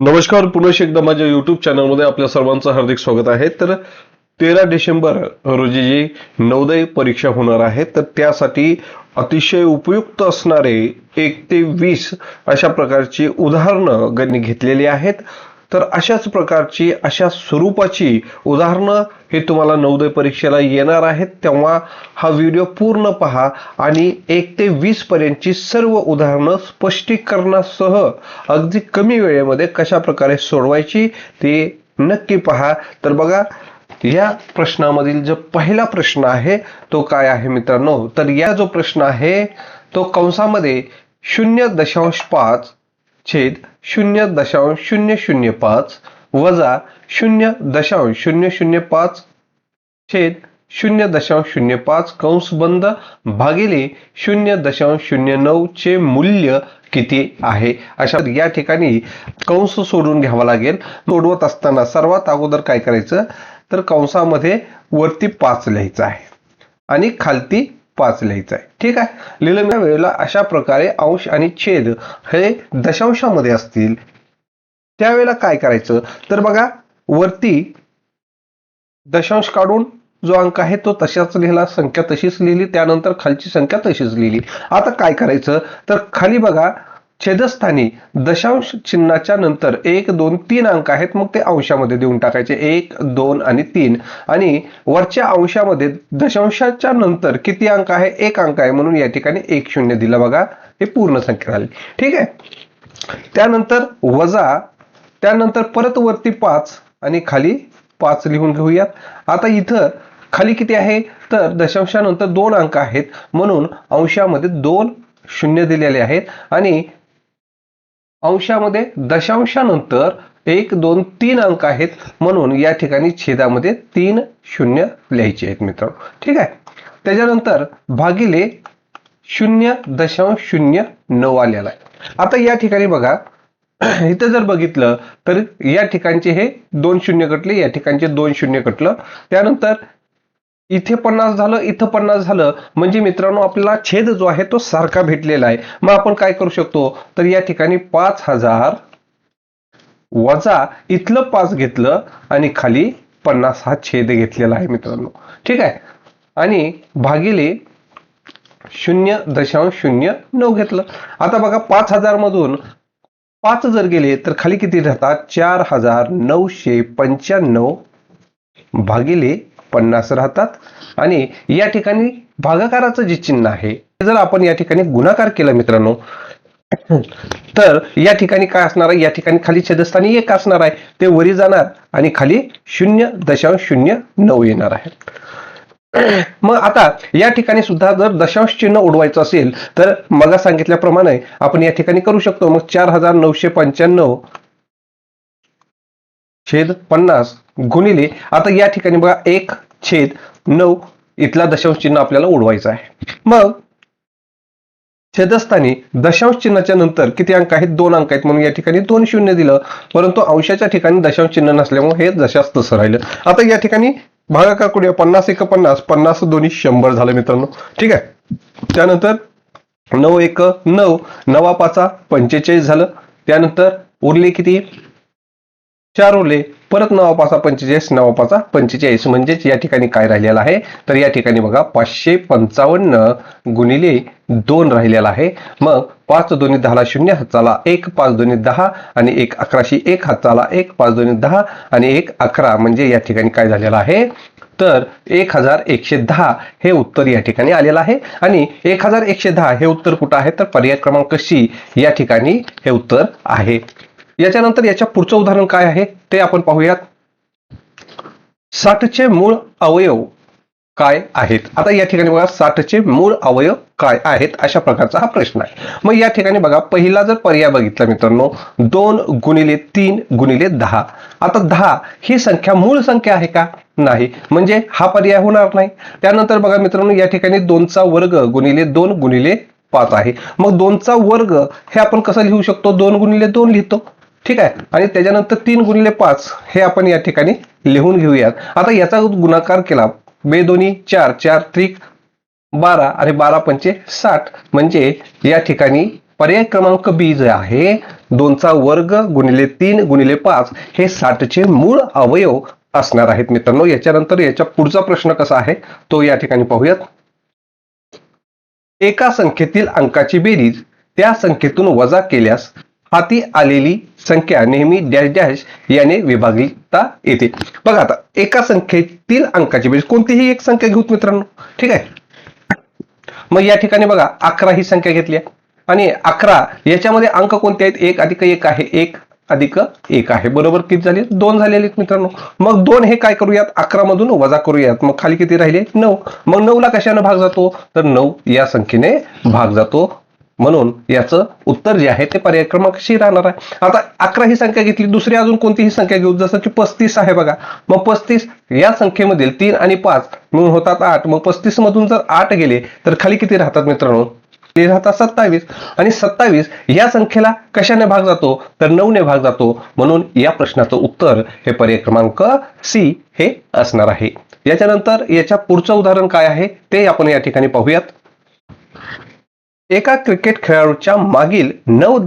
नमस्कार, पुन्हा एकदा माझ्या युट्यूब चॅनलमध्ये आपल्या सर्वांचं हार्दिक स्वागत आहे। तर 13 डिसेंबर रोजी जी नवोदय परीक्षा होणार आहे, तर त्यासाठी अतिशय उपयुक्त असणारे 1 ते 20 अशा प्रकारची उदाहरणं गणित घेतलेली आहेत। तर अशाच प्रकारची अशा स्वरूपाची उदाहरणं हे तुम्हाला नवोदय परीक्षेला येणार आहेत, तेव्हा हा व्हिडिओ पूर्ण पहा आणि 1 ते 20 पर्यंतची सर्व उदाहरणं स्पष्टीकरणासह अगदी कमी वेळेमध्ये कशा प्रकारे सोडवायची ते नक्की पहा। तर बघा, या प्रश्नामधील जो पहिला प्रश्न आहे तो काय आहे मित्रांनो, तर या जो प्रश्न आहे तो कंसामध्ये 0.5 छेद 0.005 वजा 0.005 छेद 0.05 कंस बंद भागिले 0.09 चे मूल्य किती आहे। अशा या ठिकाणी कंस सोडून घ्यावा लागेल। सोडवत असताना सर्वात अगोदर काय करायचं, तर कंसामध्ये वरती 5 लिहायचं आहे आणि खालती 5 लिहायचं आहे। ठीक आहे, लिहिलेल्या वेळेला अशा प्रकारे अंश आणि छेद हे दशांशामध्ये असतील त्यावेळेला काय करायचं, तर बघा वरती दशांश काढून जो अंक आहे तो तशाच लिहिला, संख्या तशीच लिहिली, त्यानंतर खालची संख्या तशीच लिहिली। आता काय करायचं, तर खाली बघा छेदस्थानी दशांश चिन्हाच्या नंतर 1 2 3 अंक आहेत, मग ते अंशामध्ये देऊन टाकायचे 1 2 आणि 3 आणि वरच्या अंशामध्ये दशांशाच्या नंतर किती अंक आहे, 1 अंक आहे, म्हणून या ठिकाणी 1 0 दिला। बघा हे पूर्ण संख्या झाली। ठीक आहे, त्यानंतर वजा, त्यानंतर परत वरती 5 आणि खाली 5 लिहून घेऊयात। आता इथं खाली किती आहे, तर दशांशानंतर 2 अंक आहेत, म्हणून अंशामध्ये 2 0 दिलेले आहेत आणि अंशामध्ये दशांशानंतर 1 2 3 अंक आहेत, म्हणून या ठिकाणी छेदामध्ये 3 0 लिहायचे आहेत मित्रांनो। ठीक आहे, त्याच्यानंतर भागिले 0.09 आलेला आहे। आता या ठिकाणी बघा इथं जर बघितलं तर या ठिकाणचे हे 2 0 कटले, या ठिकाणचे 2 0 कटलं, त्यानंतर इथे 50 झालं, इथं 50 झालं, म्हणजे मित्रांनो आपल्याला छेद जो आहे तो सारखा भेटलेला आहे। मग आपण काय करू शकतो, तर या ठिकाणी 5000 वजा इथलं 5 घेतलं आणि खाली 50 हा छेद घेतलेला आहे मित्रांनो। ठीक आहे, आणि भागिले 0.09 घेतलं। आता बघा 5000 मधून 5 जर गेले तर खाली किती राहतात, 4995 भागिले 50 राहतात आणि या ठिकाणी भागाकाराचं जे चिन्ह आहे जर आपण या ठिकाणी गुणाकार केला मित्रांनो, तर या ठिकाणी काय असणार आहे, या ठिकाणी खाली छेदस्थानी 1 असणार आहे, ते वरी जाणार आणि खाली 0.09 येणार आहे। मग आता या ठिकाणी सुद्धा जर दशांश चिन्ह उडवायचं असेल तर मग सांगितल्याप्रमाणे आपण या ठिकाणी करू शकतो। मग 4995 छेद 50 गुणिले, आता या ठिकाणी बघा 1/9 इथला दशांश चिन्ह आपल्याला उडवायचं आहे। मग छेदस्थानी दशांश चिन्हाच्या नंतर किती अंक आहेत, 2 अंक आहेत, म्हणून या ठिकाणी 2 0 दिलं, परंतु अंशाच्या ठिकाणी दशांश चिन्ह नसल्यामुळे हे जशास तसं राहिलं। आता या ठिकाणी भागाकार करूया, 50 1 50, 50 2 100 झालं मित्रांनो। ठीक आहे, त्यानंतर 9 1 9, 9 5 45 झालं, त्यानंतर उरले किती, 4 उरले, परत 9 5 45, 9 5 45, म्हणजेच या ठिकाणी काय राहिलेलं आहे, तर या ठिकाणी बघा 555 गुणिले 2 राहिलेला आहे। मग 5 2 10 0 हाताला 1, 5 2 10 आणि 1 11शी 1 हाताला 1, 5 2 10 आणि 1 11, म्हणजे या ठिकाणी काय झालेलं आहे, तर 1110 हे उत्तर या ठिकाणी आलेलं आहे। आणि 1110 हे उत्तर कुठं आहे, तर पर्याय क्रमांक C या ठिकाणी हे उत्तर आहे। याच्यानंतर याच्या पुढचं उदाहरण काय आहे ते आपण पाहूयात। 60 चे मूळ अवयव काय आहेत। आता या ठिकाणी बघा 60 चे मूळ अवयव काय आहेत, अशा प्रकारचा हा प्रश्न आहे। मग या ठिकाणी बघा पहिला जर पर्याय बघितला मित्रांनो, 2 गुणिले 3 गुणिले 10। आता 10 ही संख्या मूळ संख्या आहे का, नाही, म्हणजे हा पर्याय होणार नाही। त्यानंतर बघा मित्रांनो या ठिकाणी 2 चा वर्ग गुणिले 2 गुणिले 5 आहे। मग 2 चा वर्ग हे आपण कसं लिहू शकतो, 2 गुणिले 2 लिहितो। ठीक आहे, आणि त्याच्यानंतर 3 गुणिले 5 हे आपण या ठिकाणी लिहून घेऊयात। आता याचा गुणाकार केला, 2 दोन्ही 4, 4 त्रिक 12 आणि 12 पंचे 60, म्हणजे या ठिकाणी पर्याय क्रमांक B जे आहे 2चा वर्ग गुणिले 3 गुणिले 5 हे 60चे मूळ अवयव असणार आहेत मित्रांनो. याच्यानंतर याच्या पुढचा प्रश्न कसा आहे तो या ठिकाणी पाहूयात. एका संख्येतील अंकाची बेरीज त्या संख्येतून वजा केल्यास हाती आलेली संख्या नेहमी डॅश डॅश याने विभागता येते. बघा आता एका संख्येतील अंकाची बेरीज कोणतीही एक संख्या घेऊत मित्रांनो. ठीक आहे. मग या ठिकाणी बघा 11 ही संख्या घेतली आणि 11 याच्यामध्ये अंक कोणते आहेत? 1 अधिक 1 आहे. 1 अधिक 1 आहे. बरोबर किती झाले? 2 झालेले आहेत मित्रांनो. मग 2 हे काय करूयात? 11 मधून वजा करूयात. मग खाली किती राहिले? 9. मग 9 ला कशाने भाग जातो? तर 9 या संख्येने भाग जातो. म्हणून याचं उत्तर जे आहे ते पर्याय क्रमांक सी राहणार आहे. आता 11 ही संख्या घेतली. दुसरी अजून कोणतीही संख्या घेऊ, जसं की 35 आहे बघा. मग 35 या संख्येमधील 3 आणि 5 मिळून होतात 8. मग 35 मधून जर 8 गेले तर खाली किती राहतात मित्रांनो? ते राहतात 27. आणि 27 या संख्येला कशाने भाग जातो? तर 9 ने भाग जातो. म्हणून या प्रश्नाचं उत्तर हे पर्याय क्रमांक सी हे असणार आहे. याच्यानंतर याच्या पुढचं उदाहरण काय आहे ते आपण या ठिकाणी पाहूयात. एका क्रिकेट खेळाडूच्या मागील 9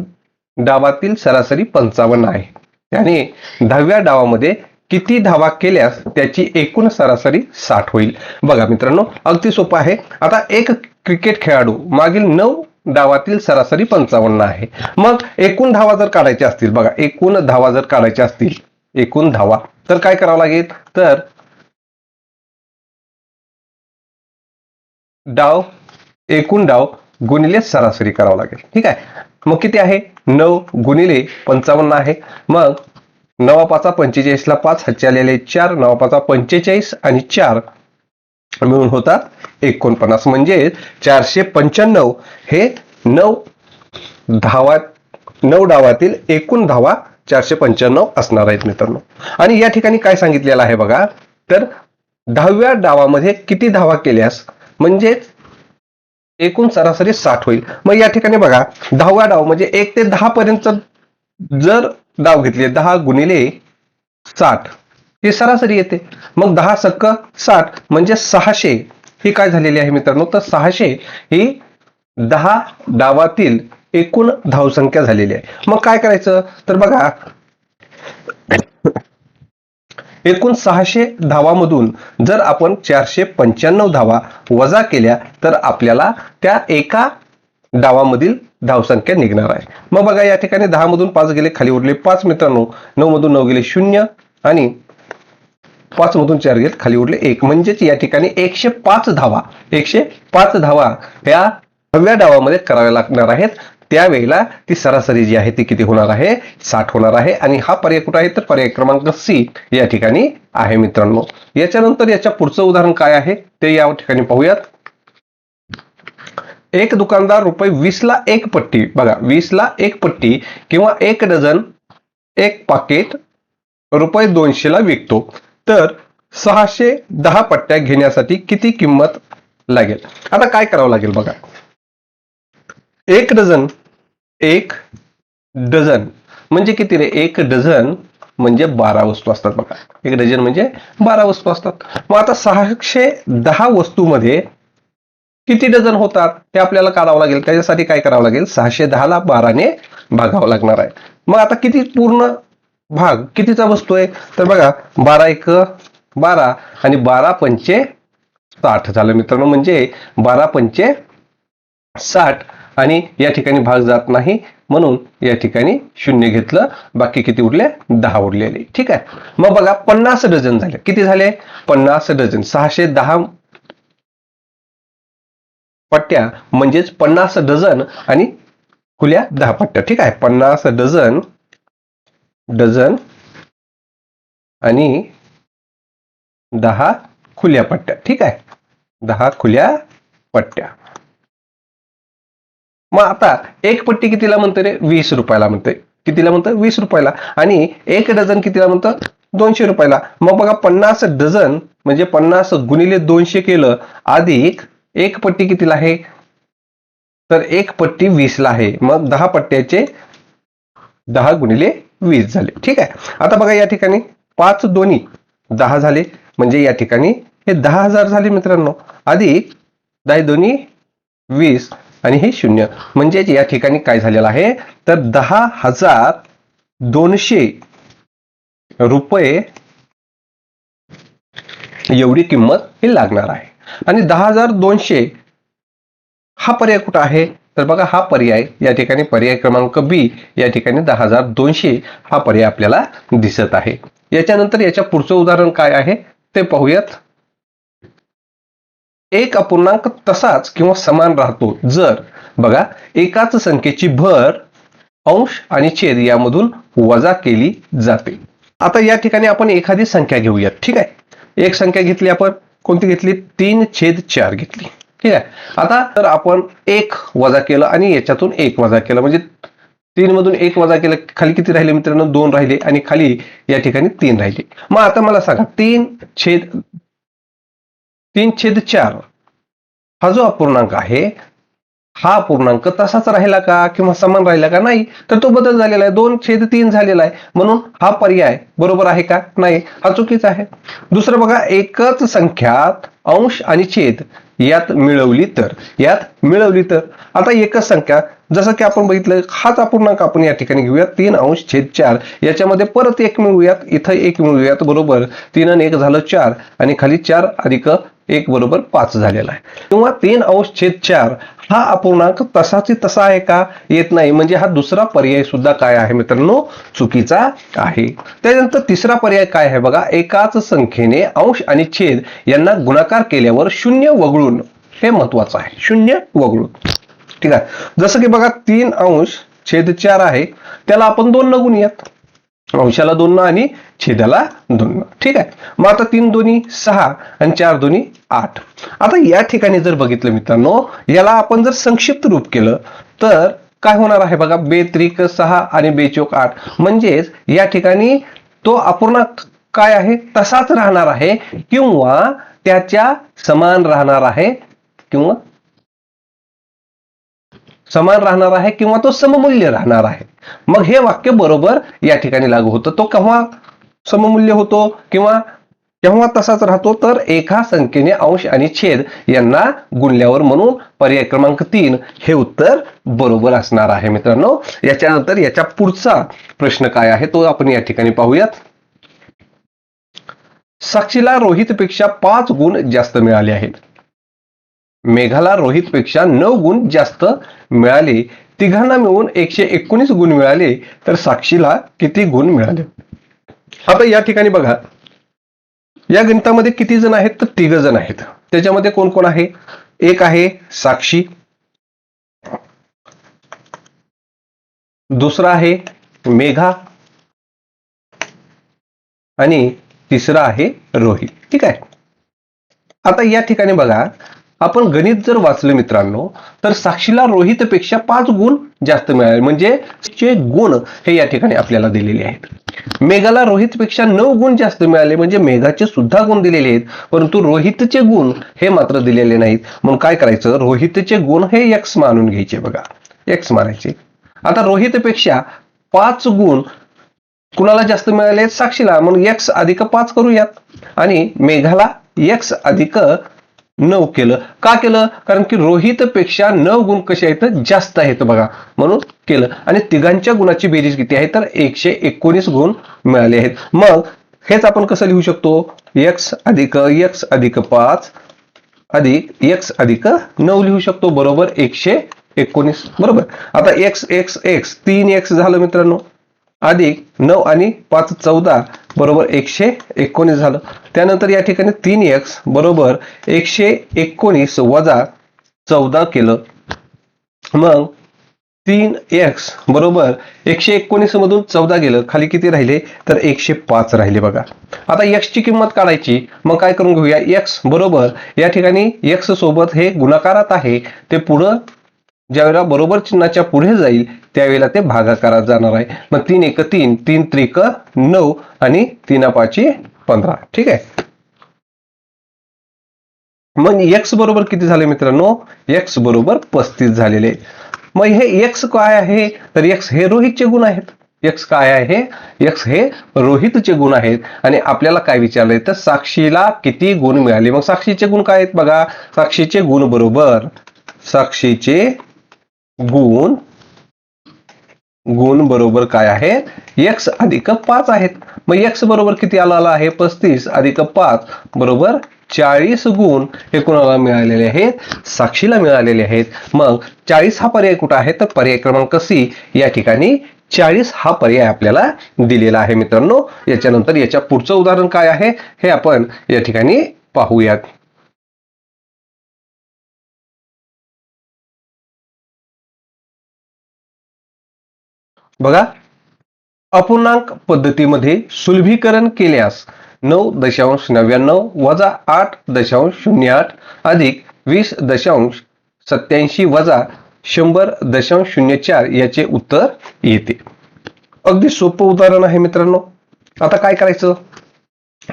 डावातील सरासरी 55 आहे. त्याने 10व्या डावामध्ये किती धावा केल्यास त्याची एकूण सरासरी 60 होईल? बघा मित्रांनो अगदी सोपं आहे. आता एक क्रिकेट खेळाडू मागील 9 डावातील सरासरी 55 आहे. मग एकूण धावा जर काढायच्या असतील, बघा एकूण धावा जर काढायच्या असतील, एकूण धावा तर काय करावं लागेल? तर डाव एकूण डाव गुणिले सरासरी करावं लागेल. ठीक आहे. मग किती आहे? 9 गुणिले 55 आहे. मग 9 5 45 ला 5 हातचे आलेले 4, 9 5 45 आणि 4 मिळून होतात 49. म्हणजे 495 हे 9 डावातील एकूण धावा 495 असणार आहेत मित्रांनो. आणि या ठिकाणी काय सांगितलेलं आहे बघा, तर 10व्या डावामध्ये किती धावा केल्यास म्हणजेच एकूण सरासरी 60 होईल. मग या ठिकाणी बघा 10वा डाव म्हणजे 1 ते 10 पर्यंत जर डाव घेतले 10 गुणिले 60 ही सरासरी येते. मग 10 सक्क 60 म्हणजे 600 ही काय झालेली आहे मित्रांनो? तर 600 ही 10 डावातील एकूण धावसंख्या झालेली आहे. मग काय करायचं? तर बघा एकूण 600 धावामधून जर आपण 495 धावा वजा केल्या तर आपल्याला त्या एका डावामधील धावसंख्या निघणार आहे. मग बघा या ठिकाणी 10 मधून 5 गेले, खाली उरले 5 मित्रांनो. 9 मधून 9 गेले 0 आणि 5 मधून 4 गेले, खाली उरले 1. म्हणजेच या ठिकाणी 105 धावा ह्या 10व्या डावामध्ये कराव्या लागणार आहेत. त्यावेळेला ती सरासरी जी आहे ती किती होणार आहे? 60 होणार आहे. आणि हा पर्याय कुठे आहे? तर पर्याय क्रमांक सी या ठिकाणी आहे मित्रांनो. याच्यानंतर याच्या पुढचं उदाहरण काय आहे ते या ठिकाणी पाहूयात. एक दुकानदार रुपये 20 ला एक पट्टी, बघा 20 ला एक पट्टी किंवा 1 डझन एक पाकिट रुपये 200 ला विकतो. तर 610 पट्ट्या घेण्यासाठी किती किंमत लागेल? आता काय करावं लागेल बघा. एक डझन म्हणजे किती रे? 1 डझन म्हणजे 12 वस्तू असतात बघा. 1 डझन म्हणजे 12 वस्तू असतात. मग आता 610 वस्तूमध्ये किती डझन होतात हे आपल्याला काढावं लागेल. त्याच्यासाठी काय करावं लागेल? 610 ला 12 ने भागावं लागणार आहे. मग आता किती पूर्ण भाग कितीचा वस्तू आहे? तर बघा 12 1 12 आणि 12 पंचे 60 झालं मित्रांनो. म्हणजे 12 पंचे 60 आणि या ठिकाणी भाग जात नाही म्हणून या ठिकाणी 0 घेतलं. बाकी किती उरले? 10 उरलेले. ठीक आहे. मग बघा 50 डझन झाले. किती झाले? 50 डझन. 610 पट्ट्या म्हणजेच 50 डझन आणि खुल्या 10 पट्ट्या. ठीक आहे. 50 डझन आणि 10 खुल्या पट्ट्या. ठीक आहे. 10 खुल्या पट्ट्या. मग आता एक पट्टी कितीला म्हणते रे? 20 रुपयाला म्हणते. कितीला म्हणतं? 20 रुपयाला. आणि 1 डझन कितीला म्हणतं? 200 रुपयाला. मग बघा 50 डझन म्हणजे 50 गुणिले 200 केलं अधिक एक पट्टी कितीला आहे? तर एक पट्टी 20 ला आहे. मग 10 पट्ट्याचे 10 गुणिले 20 झाले. ठीक आहे. आता बघा या ठिकाणी 5 दोन्ही 10 झाले म्हणजे या ठिकाणी हे 10,000 झाले मित्रांनो. अधिक 10 दोन्ही 20 आणि हे 0. म्हणजे या ठिकाणी काय झालेलं आहे तर 10,200 रुपये एवढी किंमत ही लागणार आहे. आणि 10,200 हा पर्याय कुठं आहे तर बघा हा पर्याय या ठिकाणी पर्याय क्रमांक बी या ठिकाणी 10,200 हा पर्याय आपल्याला दिसत आहे. याच्यानंतर याच्या पुढचं उदाहरण काय आहे ते पाहूयात. एक अपूर्णांक तसाच किंवा समान राहतो जर बघा एकाच संख्येची भर अंश आणि छेद यामधून वजा केली जाते. आता या ठिकाणी आपण एखादी संख्या घेऊयात. ठीक आहे, एक संख्या घेतली आपण, कोणती घेतली 3/4 घेतली. ठीक आहे. आता तर आपण 1 वजा केलं आणि याच्यातून 1 वजा केलं म्हणजे 3 मधून 1 वजा केलं, खाली किती राहिले मित्रांनो 2 राहिले आणि खाली या ठिकाणी 3 राहिले. मग आता मला सांगा 3/4 हा जो अपूर्णांक आहे हा अपूर्णांक तसाच राहिला का किंवा समान राहिला का नाही तर तो बदल झालेला आहे, 2/3 झालेला आहे. म्हणून हा पर्याय बरोबर आहे का नाही हा चुकीचा आहे. दुसरं बघा एकच संख्यात अंश आणि छेद यात मिळवली तर आता एकच संख्या जसं की आपण बघितलं हाच अपूर्णांक आपण या ठिकाणी घेऊयात 3/4 याच्यामध्ये परत 1 मिळवूयात, इथं 1 मिळवूयात. बरोबर 3 आणि 1 झालं 4 आणि खाली 4 अधिक 1 बरोबर 5 झालेला आहे. किंवा 3/4 हा अपूर्णांक तसाची तसा आहे का येत नाही म्हणजे हा दुसरा पर्याय सुद्धा काय आहे मित्रांनो चुकीचा आहे. त्यानंतर तिसरा पर्याय काय आहे बघा एकाच संख्येने अंश आणि छेद यांना गुणाकार केल्यावर 0 वगळून, हे महत्वाचं आहे 0 वगळून. ठीक आहे, जसं की बघा 3/4 आहे त्याला आपण 2 न गुणूयात, अंशाला 2 आणि छेदाला 2. ठीक आहे, मग आता 3 दोन्ही 6 आणि 4 दोन्ही 8. आता या ठिकाणी जर बघितलं मित्रांनो याला आपण जर संक्षिप्त रूप केलं तर काय होणार आहे बघा 2×6 आणि 2×8 म्हणजेच या ठिकाणी तो अपूर्णांक काय आहे तसाच राहणार आहे किंवा त्याच्या समान राहणार आहे किंवा तो सममूल्य राहणार आहे. मग हे वाक्य बरोबर या ठिकाणी लागू होतं. तो केव्हा सममूल्य होतो किंवा केव्हा तसाच राहतो तर एका संख्येने अंश आणि छेद यांना गुणल्यावर. म्हणून पर्याय क्रमांक 3 हे उत्तर बरोबर असणार आहे मित्रांनो. याच्यानंतर याच्या पुढचा प्रश्न काय आहे तो आपण या ठिकाणी पाहूयात. साक्षीला रोहितपेक्षा 5 गुण जास्त मिळाले आहेत. मेघाला रोहितपेक्षा 9 गुण जास्त मिळाले. तिघांना मिळून 119 गुण मिळाले तर साक्षीला किती गुण मिळाले. आता या ठिकाणी बघा या गणितामध्ये किती जण आहेत तर 3 जण आहेत. त्याच्यामध्ये कोण कोण आहे, एक आहे साक्षी, दुसरा आहे मेघा आणि तिसरा आहे रोहित. ठीक आहे, आता या ठिकाणी बघा आपण गणित जर वाचलं मित्रांनो तर साक्षीला रोहितपेक्षा 5 गुण जास्त मिळाले म्हणजे चे गुण हे या ठिकाणी आपल्याला दिलेले आहेत. मेघाला रोहितपेक्षा 9 गुण जास्त मिळाले म्हणजे मेघाचे सुद्धा गुण दिलेले आहेत परंतु रोहितचे गुण हे मात्र दिलेले नाहीत. मग काय करायचं रोहितचे गुण हे x मानून घ्यायचे. बघा x मानायचे. आता रोहितपेक्षा 5 गुण कुणाला जास्त मिळाले साक्षीला, मग x अधिक 5 करूयात आणि मेघाला x अधिक 9 केलं. का केलं कारण की रोहितपेक्षा 9 गुण कसे आहेत जास्त आहेत बघा म्हणून केलं. आणि तिघांच्या गुणाची बेरीज किती आहे तर 119 गुण मिळाले आहेत. मग हेच आपण कसं लिहू शकतो x अधिक 5 अधिक x अधिक 9 लिहू शकतो बरोबर 119 बरोबर. आता x 3x झालं मित्रांनो अधिक 9 आणि 5 14 बरोबर 119 झालं. त्यानंतर या ठिकाणी 3x बरोबर 119 वजा 14 केलं. मग 3x बरोबर 119 मधून 14 गेलं खाली किती राहिले तर 105 राहिले. बघा आता x ची किंमत काढायची. मग काय करून घेऊया x बरोबर या ठिकाणी x सोबत हे गुणाकारात आहे ते पुढं ज्यावेळेला बरोबर चिन्हाच्या पुढे जाईल त्यावेळेला ते भागाकारात जाणार आहे. मग 3 1 3 3 त्रिक 9 आणि 3 5 15. ठीक आहे, मग x बरोबर किती झाले मित्रांनो x बरोबर 35 झालेले. मग हे x काय आहे तर x हे रोहितचे गुण आहेत. x काय आहे x हे रोहितचे गुण आहेत आणि आपल्याला काय विचारलंय तर साक्षीला किती गुण मिळाले. मग साक्षीचे गुण काय आहेत बघा साक्षीचे गुण बरोबर साक्षीचे गुण गुण बरोबर काय आहे, x अधिक 5 आहेत. मग x बरोबर किती आला आहे, 35 अधिक 5 बरोबर 40 गुण हे कोणाला मिळालेले आहेत, साक्षीला मिळालेले आहेत. मग 40 हा पर्याय कुठे आहे, तर पर्याय क्रमांक सी या ठिकाणी 40 हा पर्याय आपल्याला दिलेला आहे मित्रांनो. याच्यानंतर याच्या पुढचं उदाहरण काय आहे हे आपण या ठिकाणी पाहूयात. बघा, अपूर्णांक पद्धतीमध्ये सुलभीकरण केल्यास 9.99 वजा 8.08 अधिक 20.87 वजा 100.04 याचे उत्तर येते. अगदी सोपं उदाहरण आहे मित्रांनो. आता काय करायचं,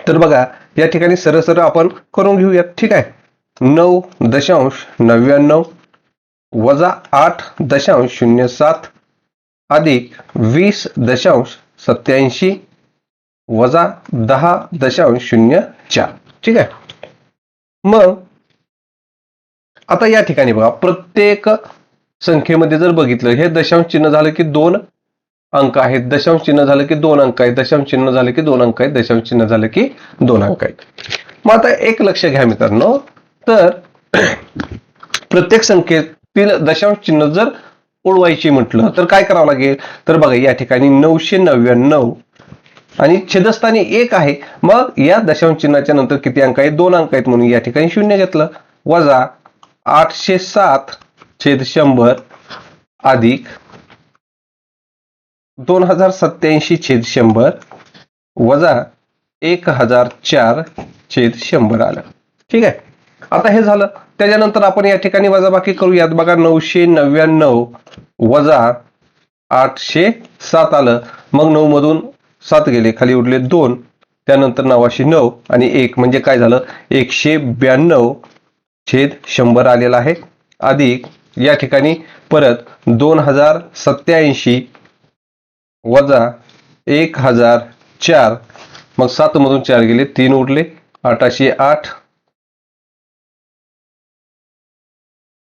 तर बघा या ठिकाणी सरळ सरळ आपण करून घेऊयात. ठीक आहे, 9.99 वजा 8.07 अधिक 20.87 वजा 10.04. ठीक आहे. मग आता या ठिकाणी बघा, प्रत्येक संख्येमध्ये जर बघितलं, हे दशांश चिन्ह झालं की 2 अंक आहेत, दशांश चिन्ह झालं की 2 अंक आहेत, दशांश चिन्ह झालं की 2 अंक आहेत, दशांश चिन्ह झालं की 2 अंक आहेत. मग आता एक लक्ष घ्या मित्रांनो, तर प्रत्येक संख्येतील दशांश चिन्ह जर ओळवायची म्हटलं तर काय करावं लागेल, तर बघा या ठिकाणी 999 आणि छेदस्थानी 1 आहे. मग या दशांश चिन्हाच्या नंतर किती अंक आहेत, 2 अंक आहेत, म्हणून या ठिकाणी 0 घेतलं. वजा 807 छेद 100 अधिक 2087 छेद 100 वजा 1004 छेद 100 आलं. ठीक आहे. आता हे झालं. त्याच्यानंतर आपण या ठिकाणी वजाबाकी करूयात. बघा, 999 वजा 807 आलं. मग 9 मधून 7 गेले, खाली उरले 2, त्यानंतर 9 आणि 1 म्हणजे काय झालं, 192 छेद 100 आलेला आहे. अधिक या ठिकाणी परत 2087 वजा 1004, मग 7 मधून 4 गेले, 3 उरले, 808,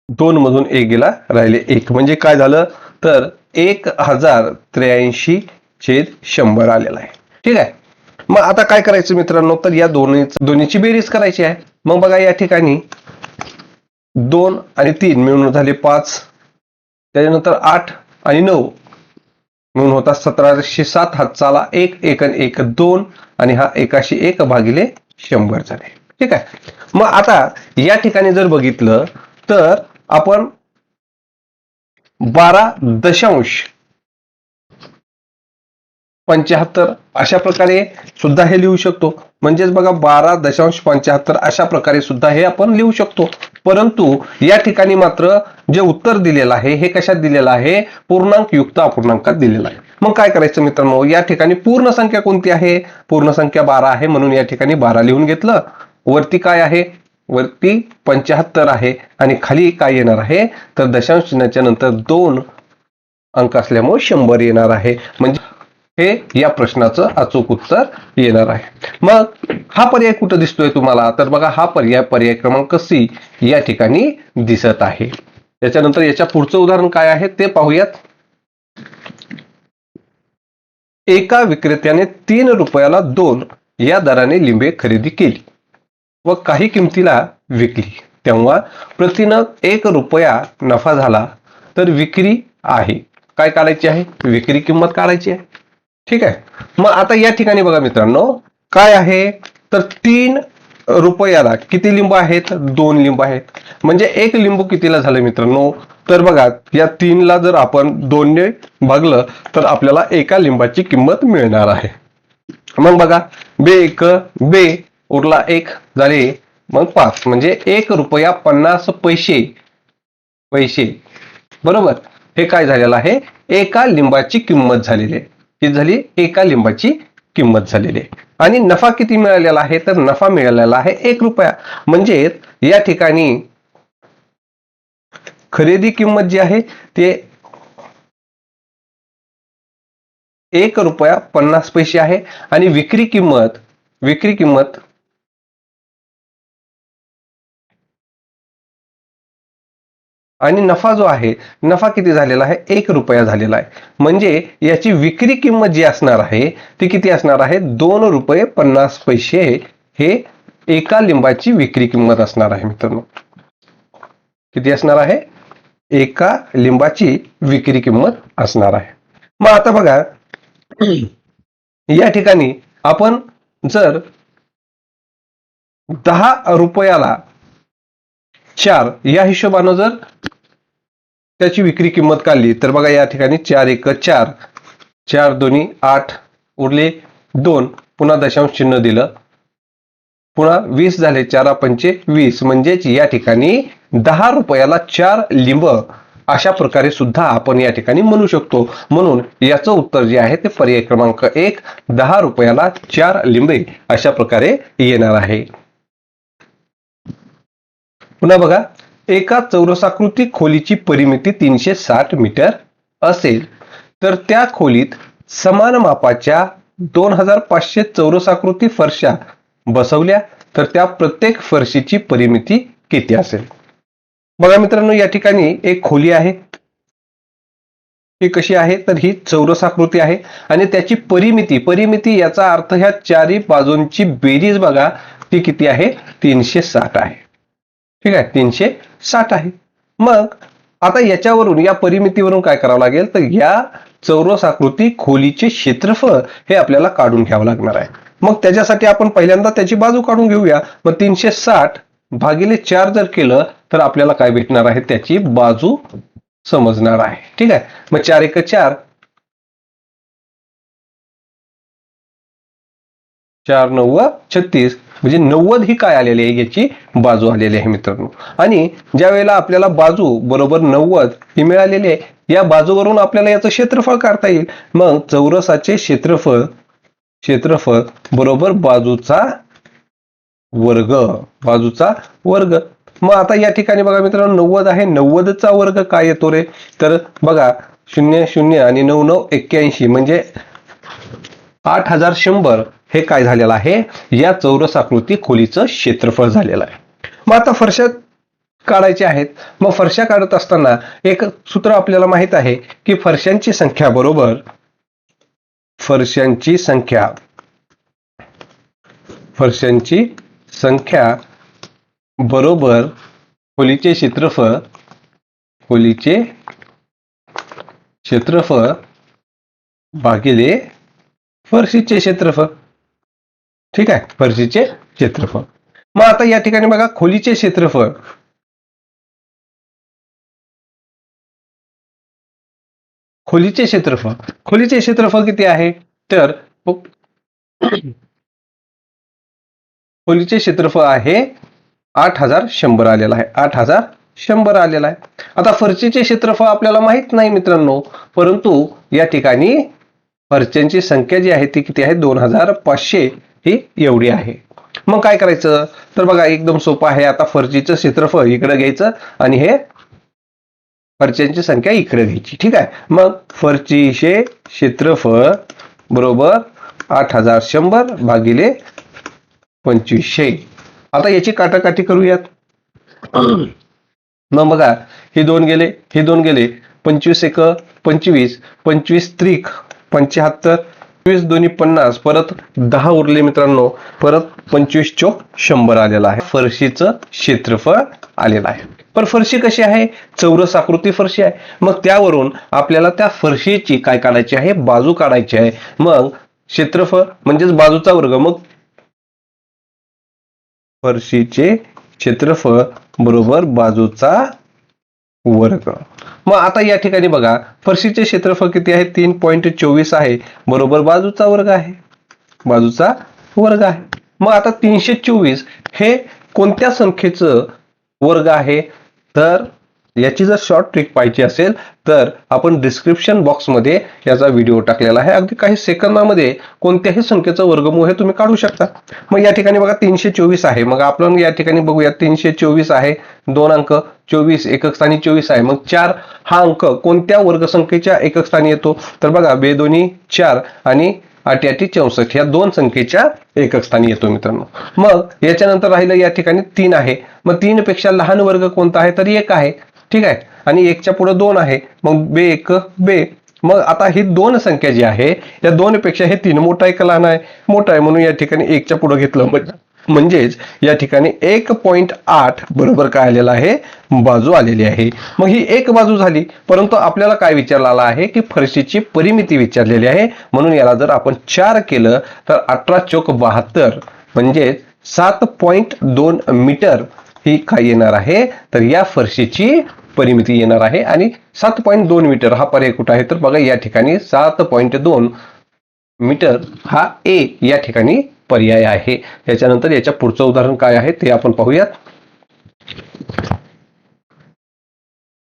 2 मधून 1 गेला, राहिले 1, म्हणजे काय झालं, तर 1083 छेद 100 आलेला आहे. ठीक आहे. मग आता काय करायचं मित्रांनो, तर या दोन्हीची बेरीज करायची आहे. मग बघा या ठिकाणी 2 आणि 3 मिळून झाले 5, त्याच्यानंतर 8 आणि 9 मिळून होता 1707, हातचा आला 1, 1 आणि 1 2, आणि हा 1 भागिले 100 झाले. ठीक आहे. मग आता या ठिकाणी जर बघितलं तर आपण 12.75 अशा प्रकारे सुद्धा हे लिहू शकतो. म्हणजेच बघा 12.75 अशा प्रकारे सुद्धा हे आपण लिहू शकतो. परंतु या ठिकाणी मात्र जे उत्तर दिलेलं आहे हे कशात दिलेलं आहे, पूर्णांक युक्त अपूर्णांकात दिलेलं आहे. मग काय करायचं मित्रांनो, या ठिकाणी पूर्ण संख्या कोणती आहे, पूर्ण संख्या 12 आहे, म्हणून या ठिकाणी 12 लिहून घेतलं. वरती काय आहे, वरती 75 आहे, आणि खाली काय येणार आहे, तर दशांश चिन्हाच्या नंतर 2 अंक असल्यामुळे 100 येणार आहे. म्हणजे हे या प्रश्नाचं अचूक उत्तर येणार आहे. मग हा पर्याय कुठं दिसतोय तुम्हाला, तर बघा हा पर्याय क्रमांक सी या ठिकाणी दिसत आहे. त्याच्यानंतर याच्या पुढचं उदाहरण काय आहे ते पाहूयात. एका विक्रेत्याने 3 रुपयाला 2 या दराने लिंबे खरेदी केली व काही किमतीला विकली, तेव्हा प्रतिनग 1 रुपया नफा झाला. तर विक्री आहे, काय काढायची आहे, विक्री किंमत काढायची आहे. ठीक आहे. मग आता या ठिकाणी बघा मित्रांनो काय आहे, तर 3 रुपयाला किती लिंबू आहेत, 2 लिंबू आहेत. म्हणजे 1 लिंबू कितीला झालं मित्रांनो, तर बघा या 3 ला जर आपण 2 ने भागलं तर आपल्याला 1 लिंबाची किंमत मिळणार आहे. मग बघा बे उरला 1 झाले, मग 5 म्हणजे 1 रुपया 50 पैसे बरोबर, हे काय झालेलं आहे, 1 लिंबाची किंमत झालेली आहे. किती झाली, 1 लिंबाची किंमत झालेली आहे. आणि नफा किती मिळालेला आहे, तर नफा मिळालेला आहे 1 रुपया. म्हणजे या ठिकाणी खरेदी किंमत जी आहे ते 1 रुपया 50 पैसे आहे, आणि विक्री किंमत आणि नफा जो आहे, नफा किती झालेला आहे, 1 रुपया झालेला आहे. म्हणजे याची विक्री किंमत जी असणार आहे ती किती असणार आहे, 2.50 रुपये हे एका लिंबाची विक्री किंमत असणार आहे मित्रांनो. किती असणार आहे, एका लिंबाची विक्री किंमत असणार आहे. मग आता बघा, या ठिकाणी आपण जर 10 रुपयाला 4 या हिशोबानं जर त्याची विक्री किंमत काढली तर बघा या ठिकाणी 4 1 4, 4 2 8, उरले 2, पुन्हा दशांश चिन्ह दिलं, पुन्हा 20 झाले, 4 पंचे 20, म्हणजेच या ठिकाणी 10 रुपयाला 4 लिंब अशा प्रकारे सुद्धा आपण या ठिकाणी म्हणू शकतो. म्हणून याचं उत्तर जे आहे ते पर्याय क्रमांक 1, 10 रुपयाला 4 लिंबे अशा प्रकारे येणार आहे. पुन्हा बघा, एका चौरसाकृती खोलीची परिमिती 360 मीटर असेल तर त्या खोलीत समान मापाच्या 2500 चौरसाकृती फरशा बसवल्या तर त्या प्रत्येक फरशीची परिमिती किती असेल. बघा मित्रांनो, या ठिकाणी एक खोली आहे. ही कशी आहे तर ही चौरसाकृती आहे आणि त्याची परिमिती याचा अर्थ ह्या चारही बाजूंची बेरीज बघा ती किती आहे, 360 आहे. ठीक आहे, 360 आहे. मग आता याच्यावरून, या परिमितीवरून काय करावं लागेल तर या चौरसाकृती खोलीचे क्षेत्रफळ हे आपल्याला काढून घ्यावं लागणार आहे. मग त्याच्यासाठी आपण पहिल्यांदा त्याची बाजू काढून घेऊया. मग 360 भागिले 4 जर केलं तर आपल्याला काय भेटणार आहे, त्याची बाजू समजणार आहे. ठीक आहे, मग 4 1 4, 4 9 36, म्हणजे 90 ही काय आलेली आहे, याची बाजू आलेली आहे मित्रांनो. आणि ज्या वेळेला आपल्याला बाजू बरोबर 90 ही मिळालेली आहे, या बाजूवरून आपल्याला याचं क्षेत्रफळ काढता येईल. मग चौरसाचे क्षेत्रफळ बरोबर बाजूचा वर्ग. मग आता या ठिकाणी बघा मित्रांनो, 90 आहे, 90चा वर्ग काय येतो रे, तर बघा 0 0 आणि 9 9 81, म्हणजे 8100 हे काय झालेलं आहे, या चौरसाकृती खोलीचं क्षेत्रफळ झालेलं आहे. मग आता फरशा काढायचे आहेत. मग फरशा काढत असताना एक सूत्र आपल्याला माहित आहे की फरशांची संख्या बरोबर खोलीचे क्षेत्रफळ भागिले फरशीचे क्षेत्रफळ. ठीक आहे, फरशीचे क्षेत्रफळ. मग आता या ठिकाणी बघा, खोलीचे क्षेत्रफळ किती आहे, तर खोलीचे क्षेत्रफळ आहे 8100 आलेला आहे, 8100 आलेला आहे. आता फरशीचे क्षेत्रफळ आपल्याला माहित नाही मित्रांनो, परंतु या ठिकाणी फरशांची संख्या जी आहे ती किती आहे, 2500 ही एवढी आहे. मग काय करायचं तर बघा, एकदम सोपं आहे. आता फरशीचं क्षेत्रफळ इकडे घ्यायचं आणि हे फरशांची संख्या इकडे घ्यायची. ठीक आहे, मग फरशीचे क्षेत्रफळ बरोबर 8100 भागिले 2500. आता याची काटाकाटी करूयात. मग बघा, हे 2 गेले, 25 1 25, 25 त्रिक 75, 25 2 50, परत 10 उरले मित्रांनो, परत 25 चोक 100 आलेला आहे. फरशीचं क्षेत्रफळ आलेलं आहे. पण फरशी कशी आहे, चौरसाकृती फरशी आहे. मग त्यावरून आपल्याला त्या फरशीची काय काढायची आहे, बाजू काढायची आहे. मग क्षेत्रफळ म्हणजेच बाजूचा वर्ग, मग फरशीचे क्षेत्रफळ बरोबर बाजूचा वर्ग. मग आता या ठिकाणी बघा, फरशीचे क्षेत्रफळ किती आहे, 3.24 आहे, बरोबर बाजूचा वर्ग आहे. मग आता 324 हे कोणत्या संख्येचं वर्ग आहे, तर याची जर शॉर्ट ट्रिक पाहिजे असेल तर आपण डिस्क्रिप्शन बॉक्समध्ये याचा व्हिडिओ टाकलेला आहे. अगदी काही सेकंदामध्ये कोणत्याही संख्येचं वर्गमूळ हे तुम्ही काढू शकता. मग या ठिकाणी बघा 324 आहे. मग आपण या ठिकाणी बघूया, 324 आहे, 2 अंक 24 एकक स्थानी 24 आहे. मग 4 हा अंक कोणत्या वर्गसंख्येच्या एकक स्थानी येतो, तर बघा 2 2 4 आणि 8 8 64 या 2 संख्येच्या एकक स्थानी येतो मित्रांनो. मग याच्यानंतर राहिलं या ठिकाणी 3 आहे. मग 3 पेक्षा लहान वर्ग कोणता आहे, तर 1 आहे. ठीक आहे, आणि 1च्या पुढे 2 आहे, मग बे 1 बे. मग आता ही दोन संख्या जी आहे या 2 पेक्षा हे 3 मोठा आहे का लहान आहे? मोठा आहे, म्हणून या ठिकाणी 1च्या पुढे घेतलं. म्हणजेच या ठिकाणी 1.8 बरोबर काय आलेलं आहे? बाजू आलेली आहे. मग ही एक बाजू झाली, परंतु आपल्याला काय विचारलेलं आहे की फरशीची परिमिती विचारलेली आहे. म्हणून याला जर आपण 4 केलं तर 18 चोक 72 म्हणजे 7.2 मीटर ही काय येणार आहे? तर या फरशीची परिमिती येणार आहे. आणि 7.2 मीटर हा पर्याय कुठे आहे? तर बघा या ठिकाणी 7.2 मीटर हा ए या ठिकाणी पर्याय आहे. याच्यानंतर याच्या पुढचं उदाहरण काय आहे ते आपण पाहूयात.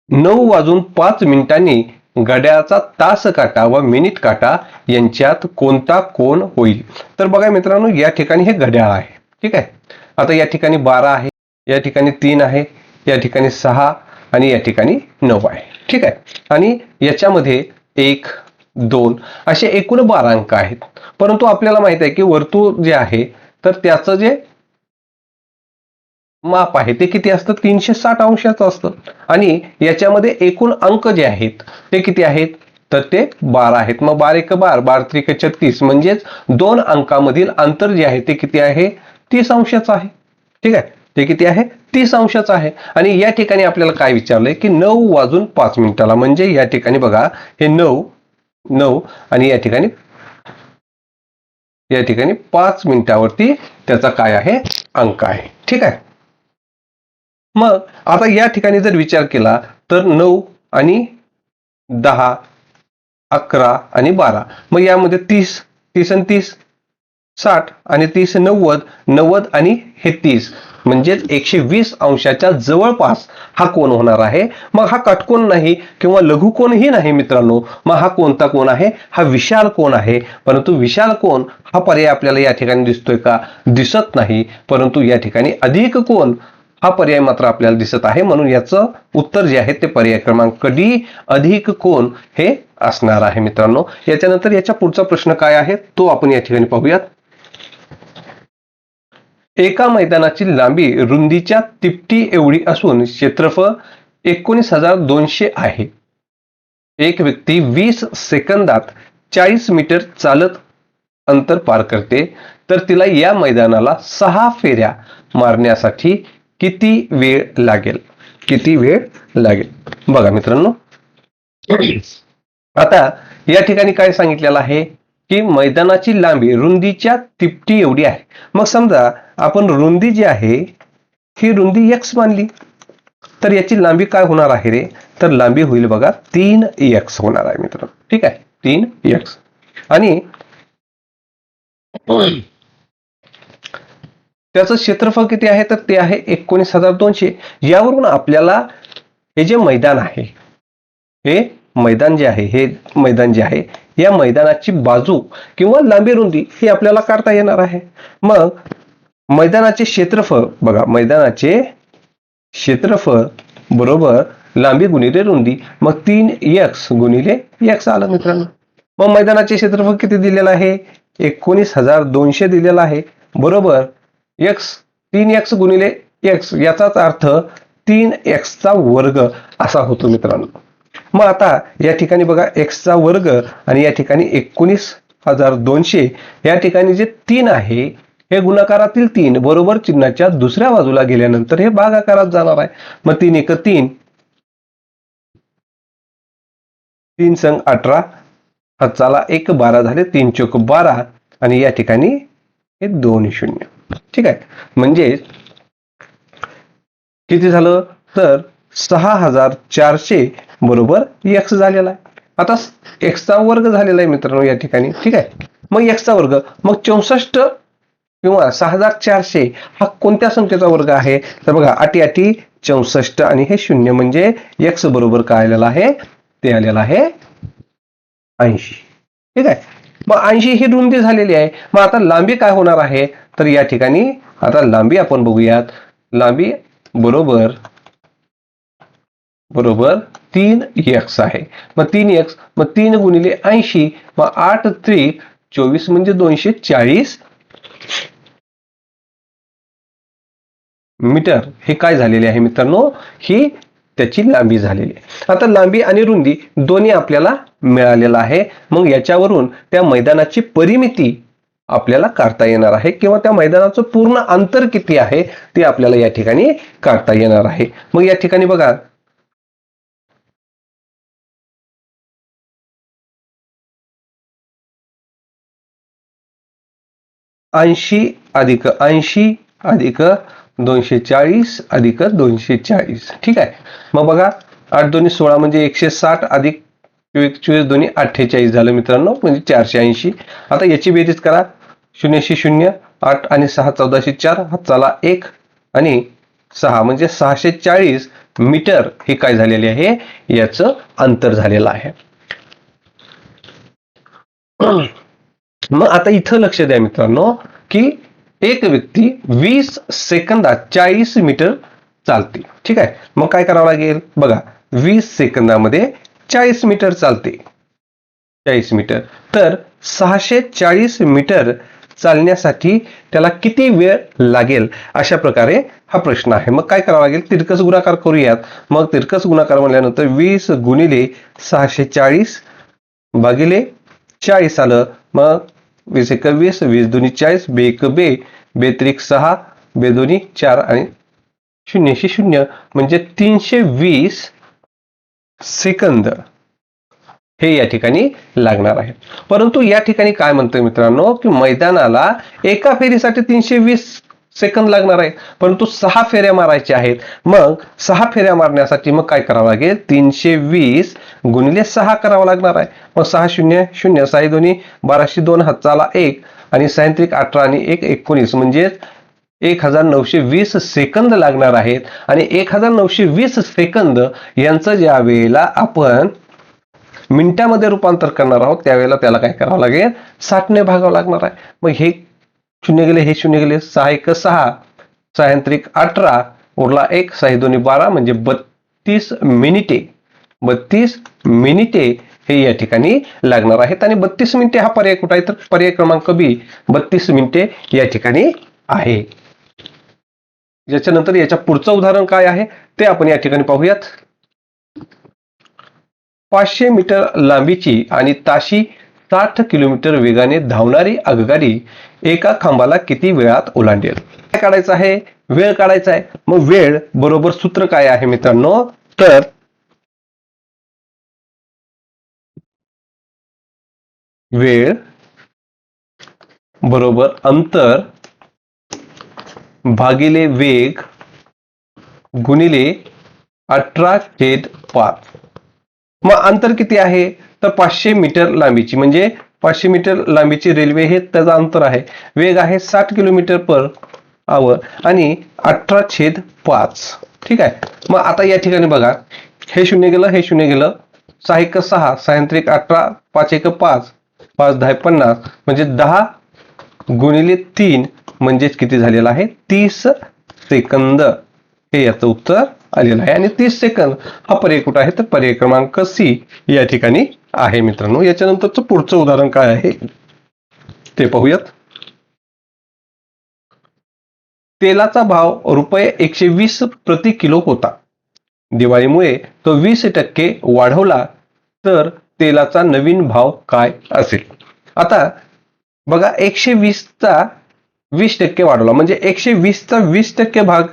9:05 घड्याळाचा तास काटा व मिनिट काटा यांच्यात कोणता कोन होईल? तर बघा मित्रांनो, या ठिकाणी हे घड्याळ आहे. ठीक आहे. आता या ठिकाणी 12 आहे, या ठिकाणी 3 आहे, या ठिकाणी 6 आणि या ठिकाणी 9 आहे. ठीक आहे. आणि याच्यामध्ये 1 2 असे एकूण 12 अंक आहेत. परंतु आपल्याला माहित आहे की वर्तुळ जे आहे तर त्याचं जे माप आहे ते किती असतं? 360 अंशाचं असतं. आणि याच्यामध्ये एकूण अंक जे आहेत ते किती आहेत? तर ते 12 आहेत. मग 12 1 12, 12 3 36 म्हणजेच दोन अंकामधील अंतर जे आहे ते किती आहे? 30 अंशाचं आहे. ठीक आहे. ते किती आहे? 30 अंशाचं आहे. आणि या ठिकाणी आपल्याला काय विचारलंय की 9:05 म्हणजे या ठिकाणी बघा हे 9 आणि या ठिकाणी 5 मिनिटावरती त्याचा काय आहे? अंक आहे. ठीक आहे. मग आता या ठिकाणी जर विचार केला तर 9 आणि 10 11 आणि 12 मग यामध्ये 30 30 आणि 30 60 आणि 30 90 90 आणि हे 30 म्हणजे 120 अंशाच्या जवळपास हा कोन होणार आहे. मग हा काटकोन नाही किंवा लघुकोनही नाही मित्रांनो. मग हा कोणता कोन आहे? हा विशाल कोन आहे. परंतु विशाल कोन हा पर्याय आपल्याला या ठिकाणी दिसतोय का? दिसत नाही. परंतु या ठिकाणी अधिक कोन हा पर्याय मात्र आपल्याला दिसत आहे. म्हणून याचं उत्तर जे आहे ते पर्याय क्रमांक डी अधिक कोन हे असणार आहे मित्रांनो. याच्यानंतर याच्या पुढचा प्रश्न काय आहे तो आपण या ठिकाणी पाहूयात. एका मैदानाची लांबी रुंदीच्या तिपटी एवढी असून क्षेत्रफळ 19,200 आहे. एक व्यक्ती 20 सेकंदात 40 मीटर चालत अंतर पार करते, तर तिला या मैदानाला 6 फेऱ्या मारण्यासाठी किती वेळ लागेल? किती वेळ लागेल? बघा मित्रांनो, आता या ठिकाणी काय सांगितलेलं आहे की मैदानाची लांबी रुंदीच्या तिपटी एवढी आहे. मग समजा आपण रुंदी जी आहे ही रुंदी x मानली, तर याची लांबी काय होणार आहे रे? तर लांबी होईल बघा 3x होणार आहे मित्रांनो. ठीक आहे. 3x आणि त्याचं क्षेत्रफळ किती आहे? तर ते आहे 19,200. यावरून आपल्याला हे जे मैदान आहे हे मैदान जे आहे या मैदानाची बाजू किंवा लांबी रुंदी ही आपल्याला काढता येणार आहे. मग मैदानाचे क्षेत्रफळ बघा, मैदानाचे क्षेत्रफळ बरोबर लांबी गुणिले रुंदी, मग 3x गुणिले x आलं मित्रांनो. मग मैदानाचे क्षेत्रफळ किती दिलेलं आहे? 19,200 दिलेलं आहे बरोबर x 3x गुणिले x याचाच अर्थ 3x चा वर्ग असा होतो मित्रांनो. मग आता या ठिकाणी बघा x चा वर्ग आणि या ठिकाणी 19,200 या ठिकाणी जे 3 आहे हे गुणाकारातील 3 बरोबर चिन्हाच्या दुसऱ्या बाजूला गेल्यानंतर हे भागाकारात जाणार आहे. मग 3 1 3 3 संग 18 हाताला 1 12 झाले, 3 चोक 12 आणि या ठिकाणी हे 2 0. ठीक आहे. म्हणजे किती झालं? तर 6,400 बरोबर x झालेला आहे. आता x चा वर्ग झालेला आहे मित्रांनो या ठिकाणी. ठीक आहे. मग x चा वर्ग, मग 64 किंवा 6,400 हा कोणत्या संख्येचा वर्ग आहे? तर बघा 8 8 64 आणि हे 0 म्हणजे x बरोबर काय आलेला आहे? ते आलेला आहे 80. ठीक आहे. मग 80 ही रुंदी झालेली आहे. मग आता लांबी काय होणार आहे? तर या ठिकाणी आता लांबी आपण बघूयात. लांबी बरोबर 3x आहे. मग 3x मग 3 गुणिले 80 मग 8 त्रिक 24 म्हणजे 240 मीटर हे काय झालेले आहे मित्रांनो? ही त्याची लांबी झालेली आहे. आता लांबी आणि रुंदी दोन्ही आपल्याला मिळालेलं आहे. मग याच्यावरून त्या मैदानाची परिमिती आपल्याला काढता येणार आहे किंवा त्या मैदानाचं पूर्ण अंतर किती आहे ते आपल्याला या ठिकाणी काढता येणार आहे. मग या ठिकाणी बघा, +80 अधिक 240 अधिक 240. ठीक आहे. मग बघा, 8 दोन्ही 16 म्हणजे 160 अधिक 24 दोन्ही 48 झालं मित्रांनो, म्हणजे 480. आता याची बेरीज करा. 0 0 8 आणि 6 1404, हाताला 1 आणि 6 म्हणजे 640 मीटर हे काय झालेले आहे, याचं अंतर झालेलं आहे. मग आता इथं लक्ष द्या मित्रांनो, की एक व्यक्ती 20 सेकंदात 40 मीटर चालते. ठीक आहे. मग काय करावं लागेल बघा, 20 सेकंदामध्ये 40 मीटर चालते. 40 मीटर तर 640 मीटर चालण्यासाठी त्याला किती वेळ लागेल, अशा प्रकारे हा प्रश्न आहे. मग काय करावं लागेल, तिरकस गुणाकार करूयात. मग तिरकस गुणाकार म्हणल्यानंतर 20 गुणिले 640 भागिले 40 आलं. मग 20 × 20, 20 दुनी 40, बे 1 बे, बे 3 6, बे 2 4 आणि 0 0 म्हणजे 320 सेकंद हे या ठिकाणी लागणार आहे. परंतु या ठिकाणी काय म्हणतोय मित्रांनो, की मैदानाला एका फेरीसाठी 320 सेकंद लागणार आहे, परंतु 6 फेऱ्या मारायच्या आहेत. मग 6 फेऱ्या मारण्यासाठी मग काय करावं लागेल, 320 गुणिले 6 करावं लागणार आहे. मग 6 0 0, 6 2 12, 2 हाताला 1 आणि 6 18 आणि 1 19 म्हणजे 1920 सेकंद लागणार आहेत. आणि 1920 सेकंद यांचं ज्या वेळेला आपण मिनिटामध्ये रूपांतर करणार आहोत, त्यावेळेला त्याला काय करावं लागेल, 60 ने भागावं लागणार आहे. मग हे 0 गेले, हे 0 गेले, 6 1 6, 6 18, उरला 1, 6 2 12 म्हणजे 32 मिनिटे. 32 मिनिटे हे या ठिकाणी लागणार आहेत. आणि 32 मिनिटे हा पर्याय कुठे आहे, तर पर्याय क्रमांक बी 32 मिनिटे या ठिकाणी आहे. याच्यानंतर याच्या पुढचं उदाहरण काय आहे ते आपण या ठिकाणी पाहूयात. 500 मीटर लांबीची आणि ताशी 60 किलोमीटर वेगाने धावणारी आगगाडी एका खांबाला किती वेळात ओलांडेल. काय काढायचं आहे, वेळ काढायचा आहे. मग वेळ बरोबर सूत्र काय आहे मित्रांनो, तर वेळ बरोबर अंतर भागिले वेग गुणिले 18/5. मग अंतर किती आहे, तर 500 मीटर लांबीची म्हणजे 500 मीटर लांबीची रेल्वे हे त्याचं अंतर आहे. वेग आहे 60 किलोमीटर पर आवर आणि 18/5. ठीक आहे. मग आता या ठिकाणी बघा, हे 0 गेलं, हे 0 गेलं, 6 1 6, 6 3 18, 5 1 5, 5 10 50 म्हणजे 10 गुणिले 3 म्हणजेच किती झालेलं आहे, 30 सेकंद हे याचं उत्तर आलेलं आहे. आणि 30 सेकंद हा पर्याय कुठं आहे, तर पर्याय क्रमांक सी या ठिकाणी आहे मित्रांनो. याच्यानंतरचं पुढचं उदाहरण काय आहे ते पाहूयात. तेलाचा भाव ₹120 प्रति किलो होता. दिवाळीमुळे तो 20% वाढवला तर तेलाचा नवीन भाव काय असेल. आता बघा, 120 चा 20% वाढवला म्हणजे 120 चा 20% भाग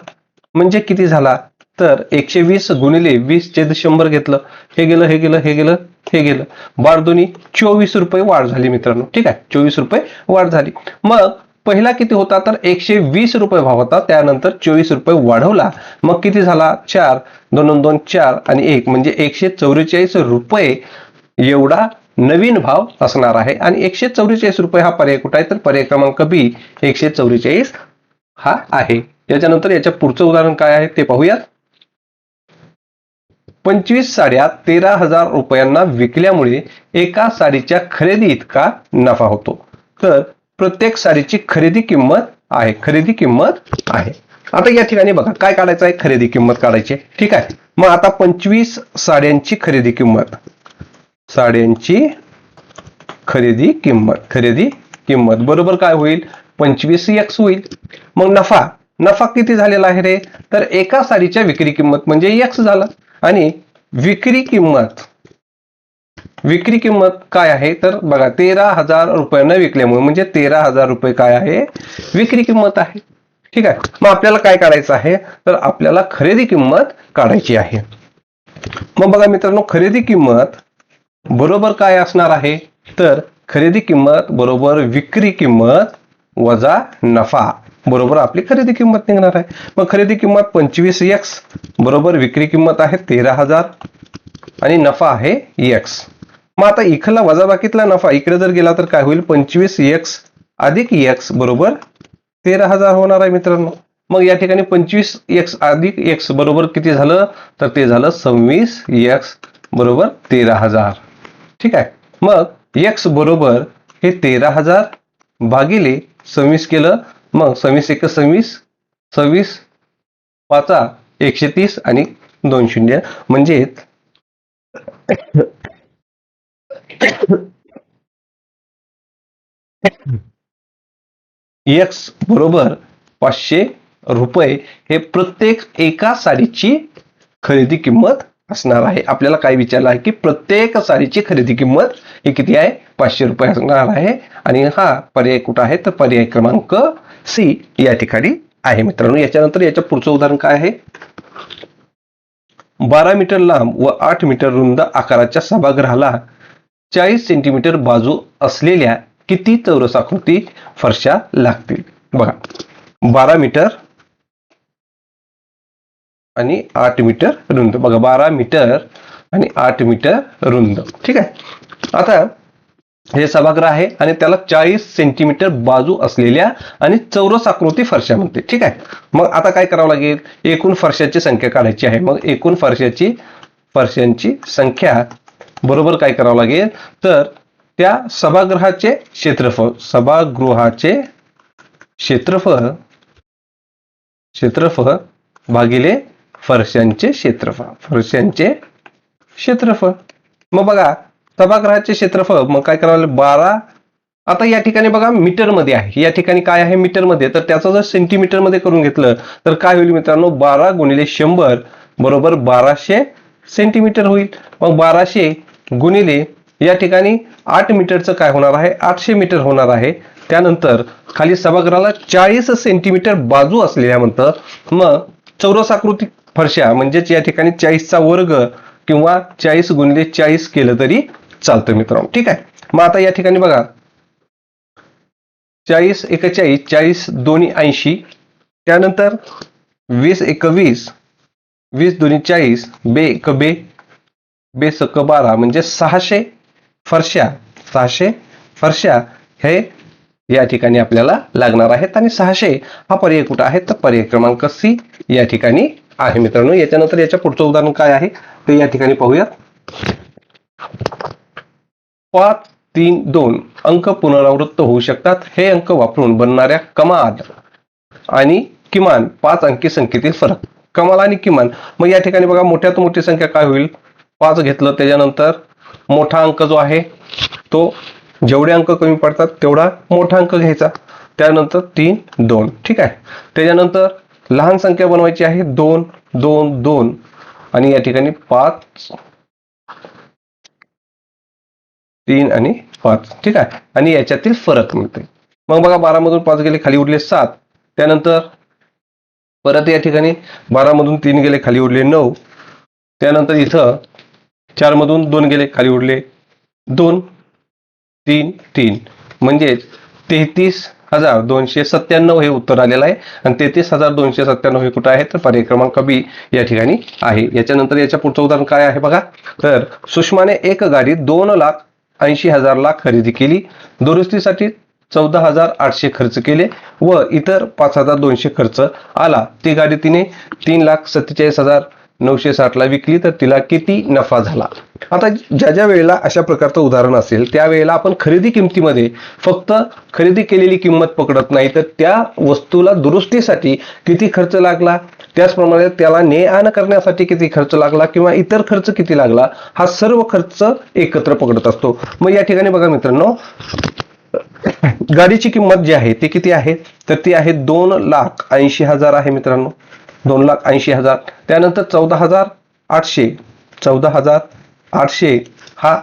म्हणजे किती झाला, तर 120 गुणिले 20/100 घेतलं, हे गेलं, हे गेलं, हे गेलं, हे गेलं, 12 दोन्ही 24 रुपये वाढ झाली मित्रांनो. ठीक आहे, 24 रुपये वाढ झाली. मग पहिला किती होता, तर 120 रुपये भाव होता, त्यानंतर 24 रुपये वाढवला, मग किती झाला, 4 2 2 4 आणि 1 म्हणजे 144 रुपये एवढा नवीन भाव असणार आहे. आणि 144 रुपये हा पर्याय कुठे आहे, तर पर्याय क्रमांक बी 144 हा आहे. याच्यानंतर याच्या पुढचं उदाहरण काय आहे ते पाहूयात. 25 साड्या 13,000 रुपयांना विकल्यामुळे एका साडीच्या खरेदी इतका नफा होतो. तर प्रत्येक साडीची खरेदी किंमत आहे. आता या ठिकाणी बघा काय काढायचं आहे, खरेदी किंमत काढायची. ठीक आहे. मग आता 25 साड्यांची खरेदी किंमत बरोबर काय होईल, 25x होईल. मग नफा किती झालेला आहे रे, तर एका साडीच्या विक्री किंमत म्हणजे x झाला. आणि विक्री किंमत काय आहे तर बघा 13,000 रुपयांना विकल्यामुळे म्हणजे 13,000 रुपये काय आहे विक्री किंमत आहे. ठीक आहे. मग आपल्याला काय काढायचं आहे तर आपल्याला खरेदी किंमत काढायची आहे. मग बघा मित्रांनो, खरेदी किंमत बरोबर काय असणार आहे तर खरेदी किंमत बरोबर विक्री किंमत वजा नफा बरोबर आपली खरेदी किंमत निघणार आहे. मग खरेदी किंमत 25x बरोबर विक्री किंमत आहे 13,000 आणि नफा आहे x. मग आता इकडला वजाबाकीतला नफा इकडे जर गेला तर काय होईल 25x अधिक x बरोबर 13,000 होणार आहे मित्रांनो. मग या ठिकाणी 25x अधिक x बरोबर किती झालं तर ते झालं 26x बरोबर 13,000. ठीक आहे. मग x बरोबर हे 13,000 भागिले 26 केलं. मग 26 एक 26, 26 पाचा 130 आणि 2 शून्य म्हणजे x बरोबर 500 रुपये हे प्रत्येक एका साडीची खरेदी किंमत असणार आहे. आपल्याला काय विचारलं आहे की प्रत्येक साडीची खरेदी किंमत ही किती आहे 500 रुपये असणार आहे. आणि हा पर्याय कुठं आहे तर पर्याय क्रमांक सी या ठिकाणी आहे मित्रांनो. याच्यानंतर याच्या पुढचं उदाहरण काय आहे 12 मीटर लांब व 8 मीटर रुंद आकाराच्या सभागृहाला 40 सेंटीमीटर बाजू असलेल्या किती चौरस आकृती फरशा लागतील. बघा 12 मीटर आणि 8 मीटर रुंद. बघा 12 मीटर आणि 8 मीटर रुंद. ठीक आहे. आता हे सभागृह आहे आणि त्याला 40 सेंटीमीटर बाजू असलेल्या आणि चौरस आकृती फरशा म्हणते. ठीक आहे. मग आता काय करावं लागेल एकूण फरशाची संख्या काढायची आहे. मग एकूण फरशांची संख्या बरोबर काय करावं लागेल तर त्या सभागृहाचे क्षेत्रफळ भागिले फरशांचे क्षेत्रफळ. मग बघा सभागृहाचे क्षेत्रफळ मग काय करावं लागेल 12. आता या ठिकाणी बघा मीटर मध्ये आहे. या ठिकाणी काय आहे मीटर मध्ये तर त्याचं जर सेंटीमीटर मध्ये करून घेतलं तर काय होईल मित्रांनो 12 गुणिले 100 बरोबर 1200 सेंटीमीटर होईल. मग 1200 गुणिले या ठिकाणी 8 मीटरचं काय होणार आहे 800 मीटर होणार आहे. त्यानंतर खाली सभागृहाला 40 सेंटीमीटर बाजू असलेल्या म्हणतं. मग चौरस आकृती फरशा म्हणजेच या ठिकाणी 40चा वर्ग किंवा 40 गुणिले 40 केलं तरी चालतं मित्रांनो. ठीक आहे. मग आता या ठिकाणी बघा 40 एक 40, 40 दोन्ही 80, त्यानंतर 20 एक 20, 20 दोन्ही 40, बे एक बे, बे सक 12 म्हणजे 600 फरशा हे या ठिकाणी आपल्याला लागणार आहेत. आणि 600 हा पर्याय कुठं आहे तर पर्याय क्रमांक सी या ठिकाणी आहे मित्रांनो. याच्यानंतर याच्या पुढचं उदाहरण काय आहे ते या ठिकाणी पाहूया. 5, 3, 2 अंक पुनरावृत्त होऊ शकतात. हे अंक वापरून बनणाऱ्या कमाल आणि किमान 5 अंकी संख्येतील फरक. कमाल आणि किमान मग या ठिकाणी बघा मोठ्यात मोठी संख्या काय होईल 5 घेतलं. त्याच्यानंतर मोठा अंक जो आहे तो जेवढे अंक कमी पडतात तेवढा मोठा अंक घ्यायचा. त्यानंतर 3, 2. ठीक आहे. त्याच्यानंतर लहान संख्या बनवायची आहे 2, 2, 2 आणि या ठिकाणी 5, 3 आणि 5. ठीक आहे. आणि याच्यातील फरक मिळते. मग बघा 12 मधून 5 गेले खाली उरले 7. त्यानंतर परत या ठिकाणी 12 मधून 3 गेले खाली उरले 9. त्यानंतर इथं 4 मधून 2 गेले खाली उरले 2, 3, 3 म्हणजे 33,297 हे उत्तर आलेलं आहे. आणि 33,297 हे कुठं आहे तर पर्याय क्रमांक बी या ठिकाणी आहे. याच्यानंतर याच्या पुढचं उदाहरण काय आहे बघा तर सुषमाने एक गाडी 2,80,000 खरेदी केली. दुरुस्तीसाठी 14,800 खर्च केले व इतर 5,200 खर्च आला. ती गाडी तिने 3,47,960 विकली तर तिला किती नफा झाला. आता ज्या वेळेला अशा प्रकारचं उदाहरण असेल त्यावेळेला आपण खरेदी किमतीमध्ये फक्त खरेदी केलेली किंमत पकडत नाही तर त्या वस्तूला दुरुस्तीसाठी किती खर्च लागला, त्याचप्रमाणे त्याला ने आण करण्यासाठी किती खर्च लागला किंवा इतर खर्च किती लागला हा सर्व खर्च एकत्र पकडत असतो. मग या ठिकाणी बघा मित्रांनो गाडीची किंमत जी आहे ती किती आहे तर ती आहे 2,80,000 आहे मित्रांनो. 2,80,000. त्यानंतर 800 14,800 हा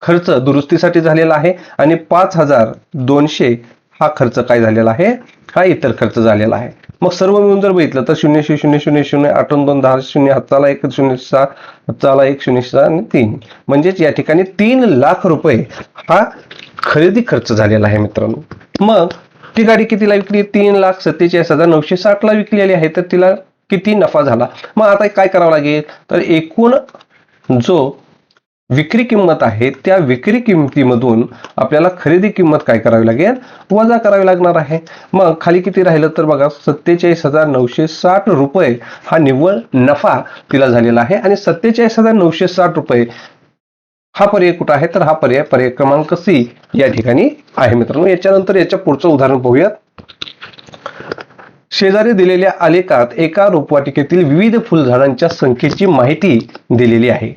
खर्च दुरुस्तीसाठी झालेला आहे आणि 5,200 हा खर्च काय झालेला आहे, हा इतर खर्च झालेला आहे. मग सर्व मिळून जर बघितलं तर 0,0,0,0,0 8 2 10 0 हाताला 1 0 6 हाताला 1 0 6 आणि 3 म्हणजेच या ठिकाणी 3 लाख रुपये हा खरेदी खर्च झालेला आहे मित्रांनो. मग ती गाडी कितीला विकली, 3,47,960 ला विकलेली आहे. तर तिला किती नफा झाला. मग आता काय करावं लागेल, तर एकूण जो विक्री किंमत आहे त्या विक्री किंमतीमधून आपल्याला खरेदी किंमत काय करावी लागेल, वजा करावी लागणार आहे. मग खाली किती राहिलं तर बघा 47,960 रुपये हा निव्वळ नफा तिला झालेला आहे. आणि 47,960 रुपये हा पर्याय कुठं आहे, तर हा पर्याय क्रमांक सी या ठिकाणी आहे मित्रांनो. याच्यानंतर याच्या पुढचं उदाहरण पाहूयात. शेजारी दिलेल्या आलेखात एका रोपवाटिकेतील विविध फुलझाडांच्या संख्येची माहिती दिलेली आहे.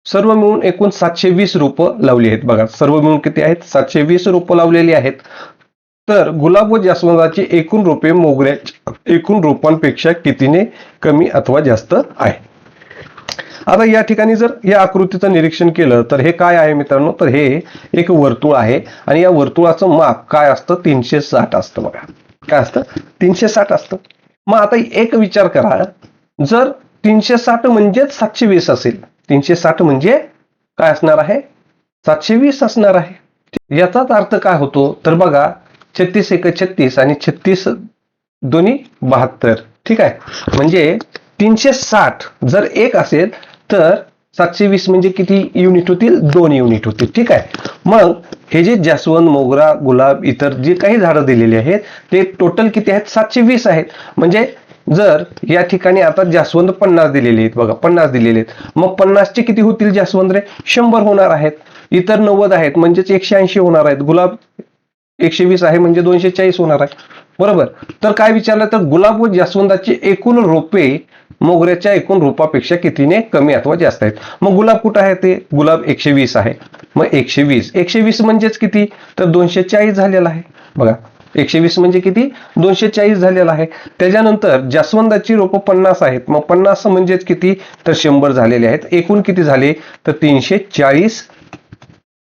सर्व मिळून एकूण 720 रोपं लावली आहेत. बघा सर्व मिळून किती आहेत, 720 रोपं लावलेली आहेत. तर गुलाब व जास्वंदाची एकूण रोपे मोगऱ्याच्या एकूण रोपांपेक्षा कितीने कमी अथवा जास्त आहे. आता या ठिकाणी जर या आकृतीचं निरीक्षण केलं तर हे काय आहे मित्रांनो, तर हे एक वर्तुळ आहे आणि या वर्तुळाचं माप काय असतं, 360 असतं. बघा काय असतं, 360 असतं. मग आता एक विचार करा, जर 360 म्हणजेच 720 असेल, 360 म्हणजे काय असणार आहे, 720 असणार आहे. याचाच अर्थ काय होतो, तर बघा 36 एक 36 आणि 36 दोन्ही 72. ठीक आहे, म्हणजे 360 जर एक असेल तर 720 म्हणजे किती युनिट होतील, 2 युनिट होतील. ठीक आहे, मग हे जे जास्वंद, मोगरा, गुलाब इतर जे काही झाडं दिलेली आहेत ते टोटल किती आहेत, 720 आहेत. म्हणजे जर या ठिकाणी आता जास्वंद 50 दिलेले आहेत, बघा 50 दिलेले आहेत, मग 50 चे किती होतील जास्वंद रे, 100 होणार आहेत. इतर 90 आहेत म्हणजेच 180 होणार आहेत. गुलाब 120 आहे म्हणजे 240 होणार आहे. बरोबर. तर काय विचारलं, तर गुलाब व जास्वंदाची एकूण रोपे मोगऱ्याच्या एकूण रोपापेक्षा कितीने कमी अथवा जास्त आहेत. मग गुलाब कुठं आहे, ते गुलाब 120 आहे. मग 120 म्हणजेच किती, तर 240 झालेला आहे. बघा 120 म्हणजे किती, 240 झालेला आहे. त्याच्यानंतर जास्वंदाची रोपं 50 आहेत. मग 50 म्हणजेच किती, तर 100 झालेले आहेत. एकूण किती झाले, तर 340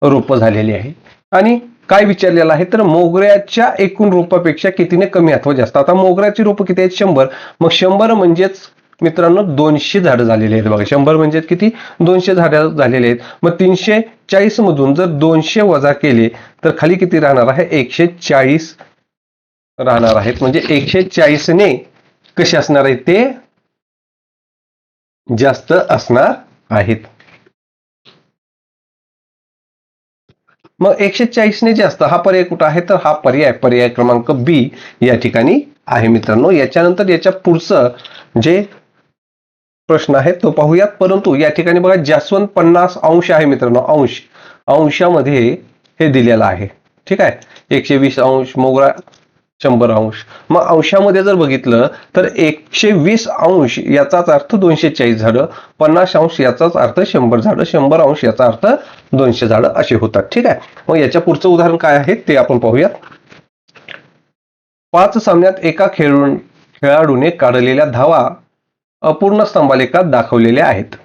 रोपं झालेली आहे. आणि काय विचारलेलं आहे, तर मोगऱ्याच्या एकूण रोपापेक्षा कितीने कमी अथवा जास्त. आता मोगऱ्याची रोपं किती आहेत, 100. मग 100 म्हणजेच मित्रांनो 200 झाडं झालेली आहेत. बघा 100 म्हणजे किती, 200 झाडं झालेले आहेत. मग 340 मधून जर 200 वजा केले तर खाली किती राहणार आहे, 140 राहणार आहेत. म्हणजे 140 ने कसे असणार आहेत, ते जास्त असणार आहेत. मग 140 ने जास्त हा पर्याय कुठं आहे, तर हा पर्याय क्रमांक बी या ठिकाणी आहे मित्रांनो. याच्यानंतर याच्या पुढचं जे प्रश्न आहे तो पाहूयात. परंतु या ठिकाणी बघा जास्वंद 50 अंश आहे मित्रांनो, अंशामध्ये हे दिलेलं आहे. ठीक आहे, 120 अंश, मोगरा 100 अंश. मग अंशामध्ये जर बघितलं तर 120 अंश याचाच अर्थ 240 झाडं, 50 अंश याचाच अर्थ 100 झाडं, 100 अंश याचा अर्थ 200 झाडं असे होतात. ठीक आहे, मग याच्या पुढचं उदाहरण काय आहे ते आपण पाहूयात. 5 सामन्यात एका खेळाडूने काढलेल्या धावा अपूर्ण स्तंभालेखात दाखवलेल्या आहेत.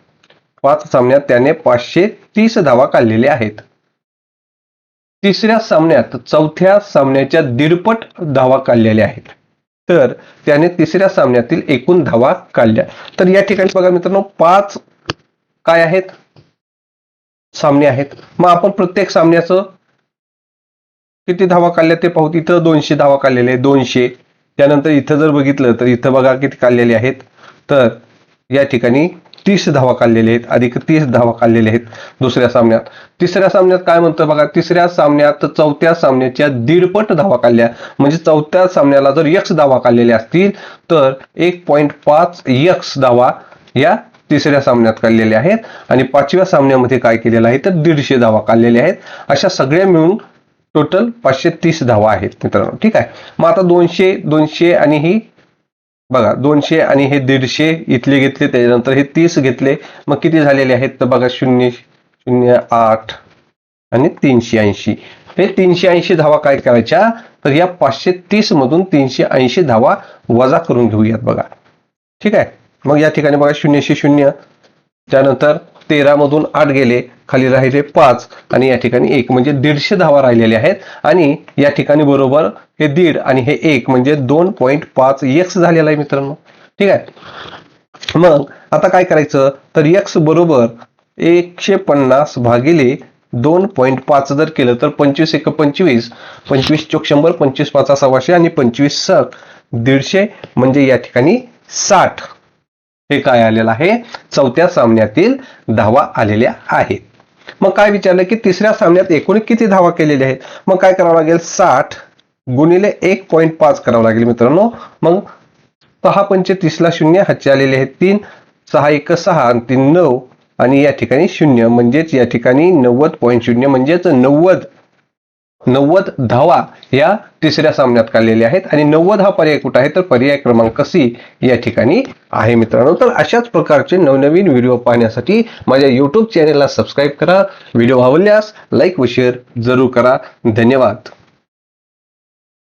5 सामन्यात त्याने 530 धावा काढलेल्या आहेत. तिसऱ्या सामन्यात चौथ्या सामन्याच्या दीडपट धावा काढलेल्या आहेत. तर त्याने तिसऱ्या सामन्यातील एकूण धावा काढल्या. तर या ठिकाणी बघा मित्रांनो 5 काय आहेत, सामने आहेत. मग आपण प्रत्येक सामन्याचं किती धावा काढल्या ते पाहू. इथं 200 धावा काढलेले आहेत, 200. त्यानंतर इथं जर बघितलं तर इथं बघा किती काढलेले आहेत, तर या ठिकाणी 30 धावा काढलेले आहेत, अधिक 30 धावा काढलेले आहेत दुसऱ्या सामन्यात. तिसऱ्या सामन्यात काय म्हणतं बघा, तिसऱ्या सामन्यात चौथ्या सामन्याच्या दीडपट धावा काढल्या. म्हणजे चौथ्या सामन्याला जर x धावा काढलेल्या असतील तर 1.5 x धावा या तिसऱ्या सामन्यात काढलेले आहेत. आणि पाचव्या सामन्यामध्ये काय केलेलं आहे, तर 150 धावा काढलेल्या आहेत. अशा सगळ्या मिळून टोटल 530 धावा आहेत मित्रांनो. ठीक आहे, मग आता 200 आणि ही बघा 200 आणि हे 150 इथले घेतले, त्याच्यानंतर हे 30 घेतले. मग किती झालेले आहेत, तर बघा 0.08 आणि 380. हे 380 धावा काय करायच्या, तर या 530 मधून 380 धावा वजा करून घेऊयात. बघा ठीक आहे, मग या ठिकाणी बघा 0 0, त्यानंतर 13 मधून 8 गेले, खाली राहिले 5 आणि या ठिकाणी 1 म्हणजे 150 धावा राहिलेल्या आहेत. आणि या ठिकाणी बरोबर हे 1.5 आणि हे 1 म्हणजे 2.5x झालेला आहे मित्रांनो. ठीक आहे. मग आता काय करायचं तर x बरोबर 150 भागिले 2.5 जर केलं तर 25 1 25, 25 चोक 100, 25 5 600 आणि 25 7 150 म्हणजे या ठिकाणी 60 हे काय आलेलं आहे, चौथ्या सामन्यातील धावा आलेल्या आहेत. मग काय विचारलं की तिसऱ्या सामन्यात एकूण किती धावा केलेल्या आहेत. मग काय करावं लागेल, 60 गुणिले 1.5 करावं लागेल मित्रांनो. मग 6 पंचे 30 ला 0, हातचे आलेले आहेत 3, 6 1 6 आणि 3 9 आणि या ठिकाणी 0 म्हणजेच या ठिकाणी 90.0 म्हणजेच 90 धावा या तिसऱ्या सामन्यात काढलेल्या आहेत. आणि 90 हा पर्याय कुठे आहे तर पर्याय क्रमांक C या ठिकाणी आहे मित्रांनो. तर अशाच प्रकारचे नवनवीन व्हिडिओ पाहण्यासाठी माझ्या YouTube चॅनलला सबस्क्राईब करा. व्हिडिओ आवडल्यास लाईक व शेअर जरूर करा. धन्यवाद.